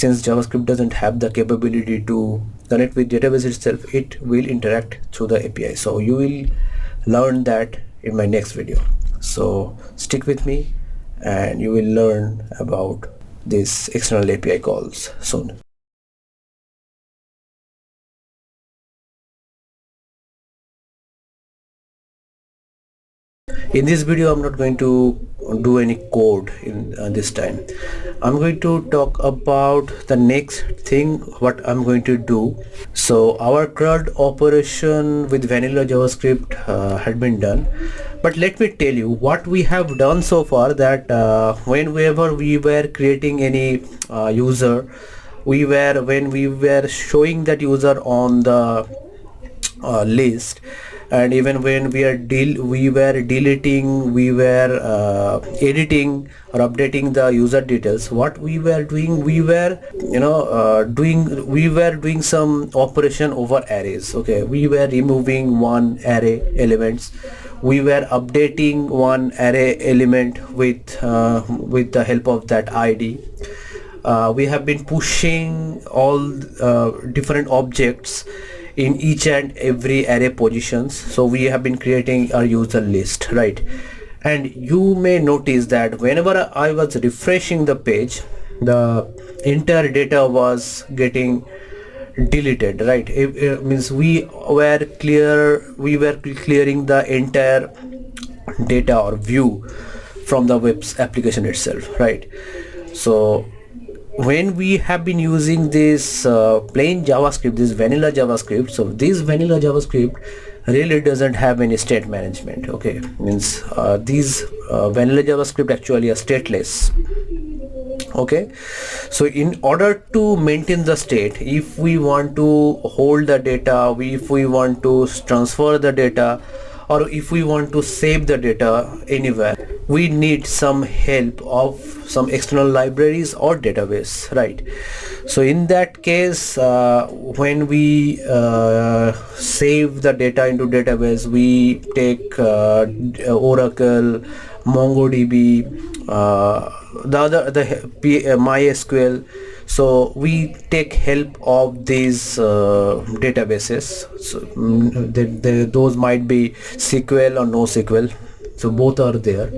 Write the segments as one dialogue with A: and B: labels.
A: since JavaScript doesn't have the capability to connect with database itself, it will interact through the API. So you will learn that in my next video. So stick with me and you will learn about these external API calls soon. In this video, I'm not going to do any code in this time. I'm going to talk about the next thing, what I'm going to do. So our CRUD operation with vanilla JavaScript had been done. But let me tell you what we have done so far, that whenever we were creating any user, when we were showing that user on the list, and even when we were deleting, we were editing or updating the user details, what we were doing, we were doing some operation over arrays. Okay, we were removing one array elements, we were updating one array element with the help of that ID. We have been pushing all different objects in each and every array positions. So we have been creating our user list, right? And you may notice that whenever I was refreshing the page, the entire data was getting deleted, right? It means we were clearing the entire data or view from the web application itself, right? So when we have been using this plain JavaScript, this vanilla JavaScript, so this vanilla JavaScript really doesn't have any state management. Okay, means these vanilla JavaScript actually are stateless. Okay, so in order to maintain the state, if we want to hold the data, if we want to transfer the data, or if we want to save the data anywhere, we need some help of some external libraries or database, right? So in that case, when we save the data into database, we take Oracle, MongoDB, MySQL. So we take help of these databases. So those might be SQL or NoSQL. So both are there,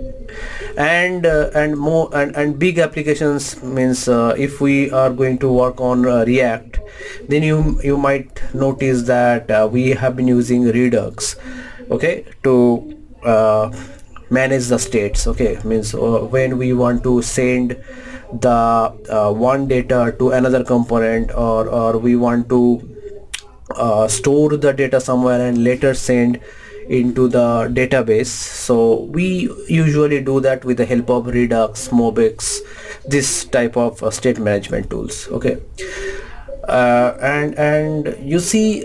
A: and big applications means if we are going to work on React, then you might notice that we have been using Redux, okay, to manage the states. Okay, means when we want to send the one data to another component, or we want to store the data somewhere and later send into the database. So we usually do that with the help of Redux, Mobix, this type of state management tools. Okay, and you see,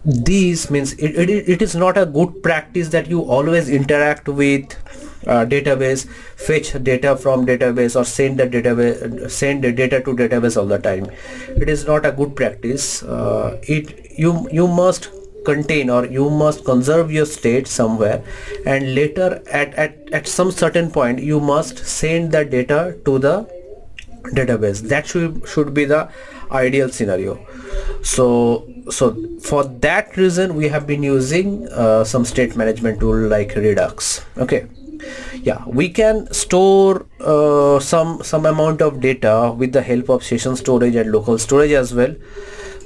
A: these means it is not a good practice that you always interact with database, fetch data from database, or send the data to database all the time. It is not a good practice. You must contain, or you must conserve your state somewhere, and later at some certain point you must send the data to the database. That should be the ideal scenario. So for that reason we have been using some state management tool like Redux. Okay, yeah, we can store some amount of data with the help of session storage and local storage as well.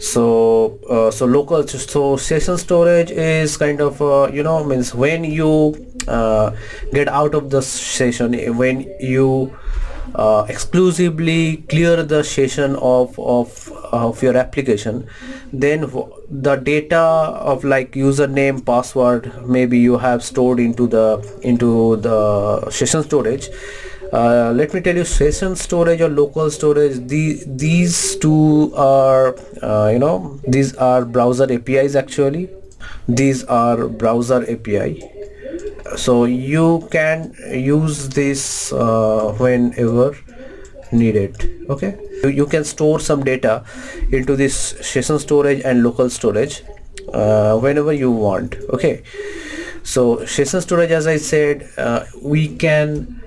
A: So session storage is kind of means when you get out of the session, when you exclusively clear the session of your application, then the data of like username, password, maybe you have stored into the session storage. Let me tell you, session storage or local storage, these two are these are browser APIs. Actually, these are browser API, so you can use this whenever needed. Okay, you can store some data into this session storage and local storage whenever you want. Okay, so session storage, as I said, we can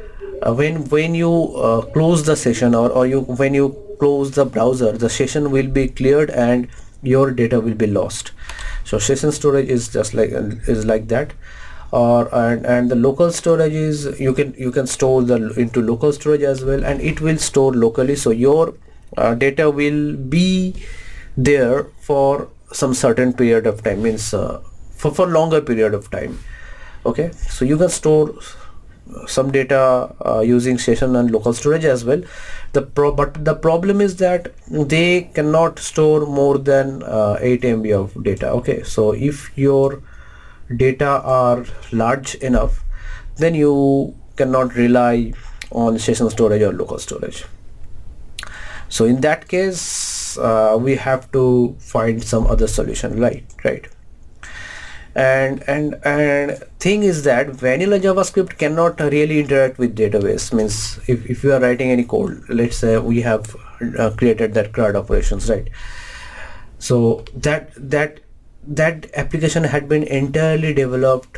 A: when you close the session, or you when you close the browser, the session will be cleared and your data will be lost. So session storage is just like that. Or and the local storage is, you can store into local storage as well, and it will store locally, so your data will be there for some certain period of time, means for longer period of time. Okay, so you can store some data using session and local storage as well. But the problem is that they cannot store more than 8 MB of data. Okay, so if your data are large enough, then you cannot rely on session storage or local storage. So in that case, we have to find some other solution, right? And thing is that vanilla JavaScript cannot really interact with database. Means if you are writing any code, let's say we have created that CRUD operations, right? So that application had been entirely developed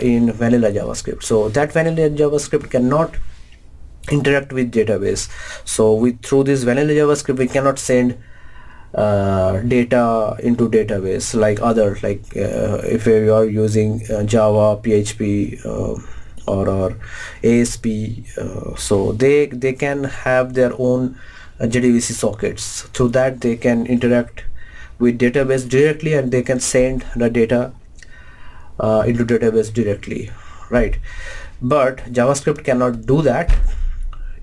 A: in vanilla JavaScript. So that vanilla JavaScript cannot interact with database. So through this vanilla JavaScript we cannot send data into database like if you are using Java, PHP or ASP, so they can have their own JDBC sockets. Through that they can interact with database directly, and they can send the data into database directly, right? But JavaScript cannot do that.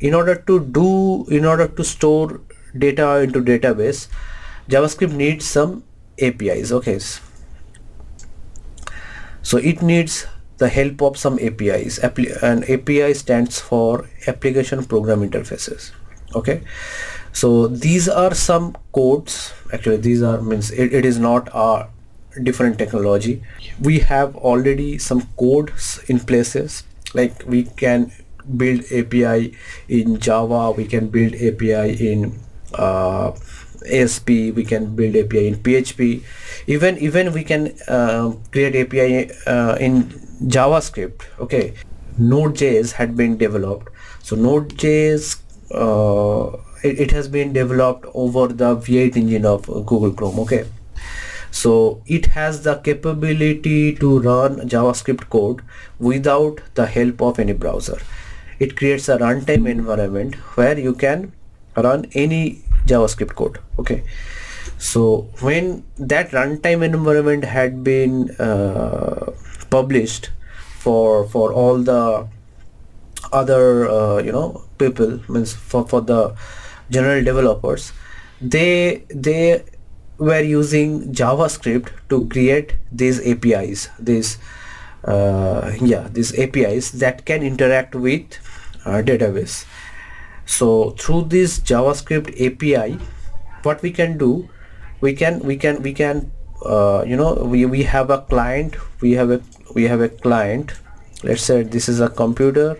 A: In order to store data into database, JavaScript needs some APIs. Okay, so it needs the help of some APIs, and API stands for application program interfaces. Okay, so these are some codes. Actually these are it is not a different technology. We have already some codes in places, like we can build API in Java, we can build API in ASP, we can build API in PHP, even we can create API in JavaScript. Okay, Node.js had been developed. So Node.js it has been developed over the V8 engine of Google Chrome. Okay, so it has the capability to run JavaScript code without the help of any browser. It creates a runtime environment where you can run any JavaScript code. Okay, so when that runtime environment had been published for all the other people, means for the general developers, they were using JavaScript to create these APIs, these APIs that can interact with database. So through this JavaScript API, what we can do, we have a client, we have a client. Let's say this is a computer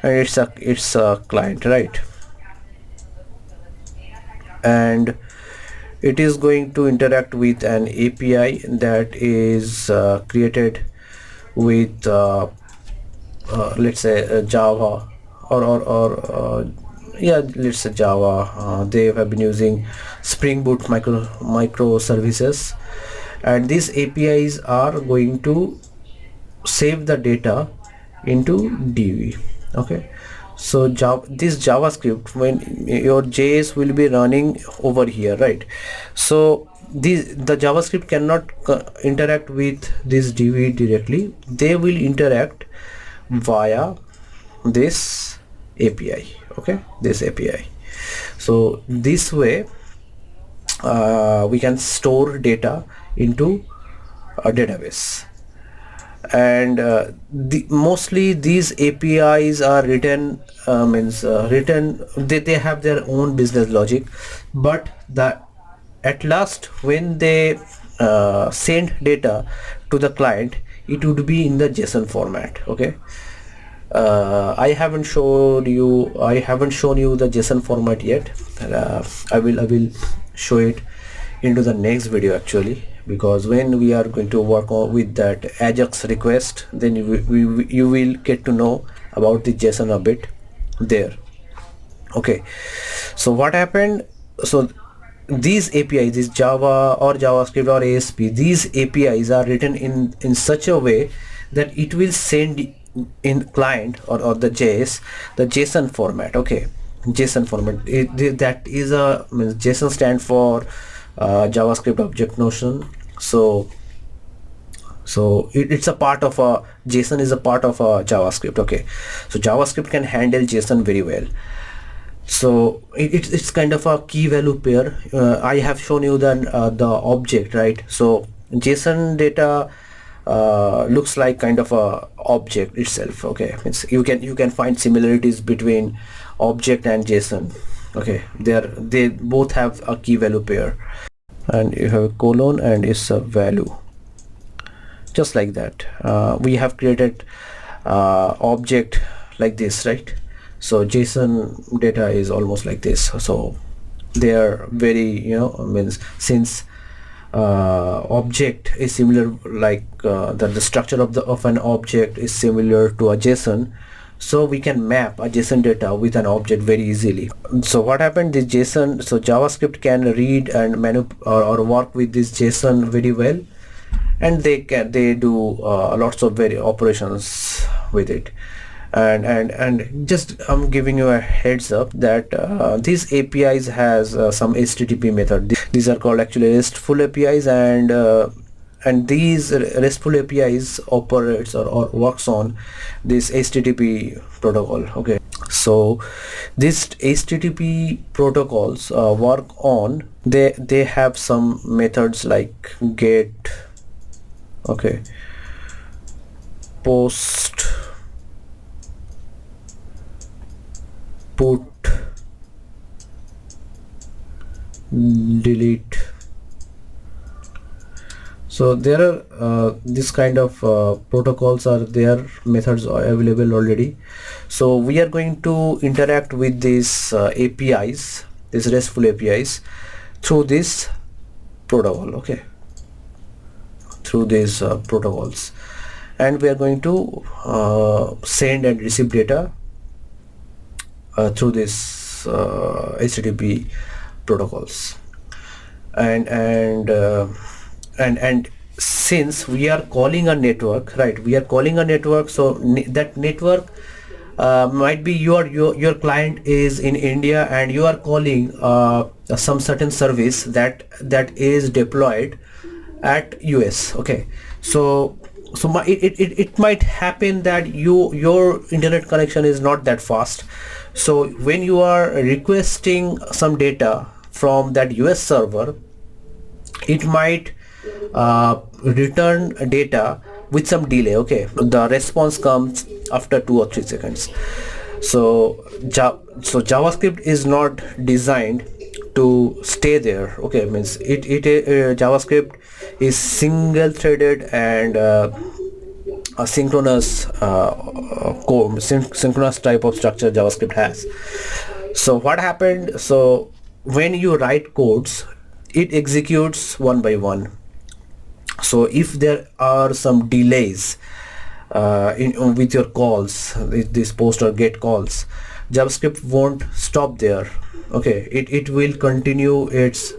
A: and it's a client, right? And it is going to interact with an API that is created with let's say Java or let's say Java. They have been using Spring Boot microservices, and these APIs are going to save the data into DB. Okay, so this JavaScript, when your JS will be running over here, right? So the JavaScript cannot interact with this DB directly. They will interact via this API. Okay, this API. So this way we can store data into a database. And mostly these APIs are written they have their own business logic, but at last when they send data to the client, it would be in the JSON format. Okay, I haven't shown you the JSON format yet. I will show it into the next video actually, because when we are going to work with that Ajax request, then you will get to know about the JSON a bit. there. Okay, so what happened, so these APIs, this Java or JavaScript or ASP, these APIs are written in such a way that it will send in client or the JSON format. Okay, JSON format, that is a means JSON stand for JavaScript object notion. So it's a part of a JSON, is a part of a JavaScript. Okay, so JavaScript can handle JSON very well. So it's kind of a key value pair. I have shown you the object, right? So JSON data looks like kind of a object itself. Okay, it's, you can find similarities between object and JSON. Okay, they both have a key value pair, and you have a colon and it's a value, just like that. We have created object like this, right? So JSON data is almost like this. So they are very, means since object is similar, like the structure of an object is similar to a JSON, so we can map a JSON data with an object very easily. So what happened, this JSON, so JavaScript can read and or work with this JSON very well, and they do lots of very operations with it. And just I'm giving you a heads up that these APIs has some HTTP method. These are called actually RESTful APIs, and these RESTful APIs operates or works on this HTTP protocol. Okay, so these HTTP protocols work on, they have some methods like get, okay, post, put, delete. So there are this kind of protocols are there, methods are available already. So we are going to interact with these APIs, these RESTful APIs, through this protocol. Okay, through these protocols, and we are going to send and receive data through this HTTP protocols. And since we are calling a network, right, we are calling a network, so that network might be your client is in India and you are calling some certain service that is deployed at US. Okay, so it might happen that your internet connection is not that fast. So when you are requesting some data from that US server, it might return data with some delay. Okay, the response comes after 2 or 3 seconds. So JavaScript is not designed to stay there. Okay, means JavaScript is single threaded and a synchronous synchronous type of structure JavaScript has. So what happened, so when you write codes, it executes one by one. So if there are some delays with your calls, this post or get calls, JavaScript won't stop there. Okay, it will continue its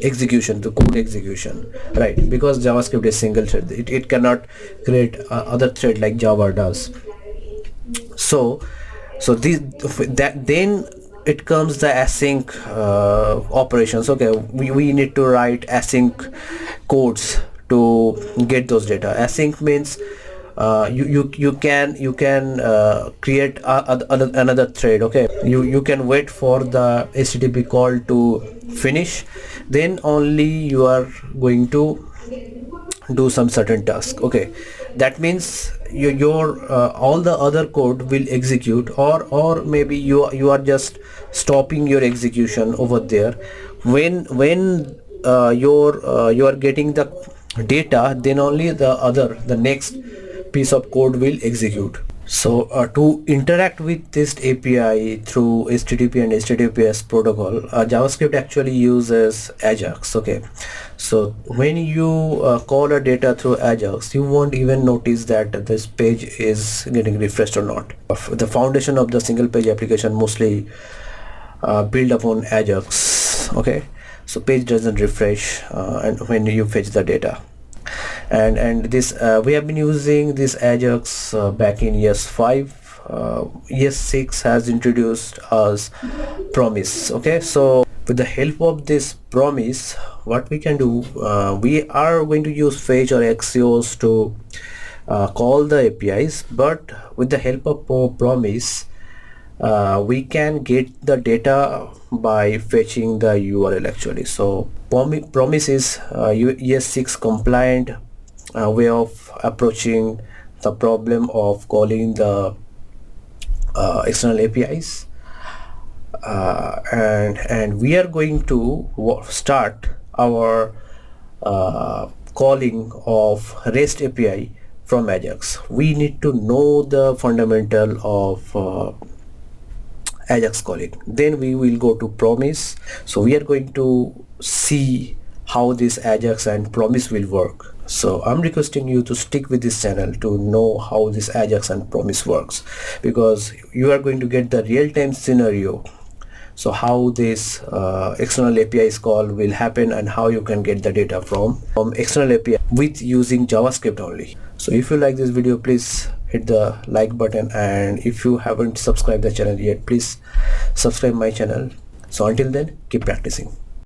A: execution, the code execution, right? Because JavaScript is single thread, it cannot create other thread like Java does. So then it comes the async operations. Okay, we need to write async codes to get those data. Async means you can create another thread. Okay, you can wait for the HTTP call to finish, then only you are going to do some certain task. Okay, that means your all the other code will execute, or maybe you are just stopping your execution over there. When you are getting the data, then only the next piece of code will execute. So to interact with this API through HTTP and HTTPS protocol, JavaScript actually uses Ajax. Okay, so when you call a data through Ajax, you won't even notice that this page is getting refreshed or not. The foundation of the single page application mostly build upon Ajax. Okay, so page doesn't refresh and when you fetch the data. And this we have been using this Ajax back in years 5. Year 6 has introduced us promise. Okay, so with the help of this promise, what we can do, we are going to use fetch or axios to call the APIs, but with the help of promise, we can get the data by fetching the URL actually. So promise is ES6 compliant way of approaching the problem of calling the external APIs, and we are going to start our calling of REST API from Ajax. We need to know the fundamental of Ajax calling, then we will go to promise. So we are going to see how this Ajax and promise will work. So I'm requesting you to stick with this channel to know how this Ajax and promise works, because you are going to get the real-time scenario. So how this external API's call will happen and how you can get the data from external API with using JavaScript only. So if you like this video, please hit the like button, and if you haven't subscribed the channel yet, please subscribe my channel. So until then, keep practicing.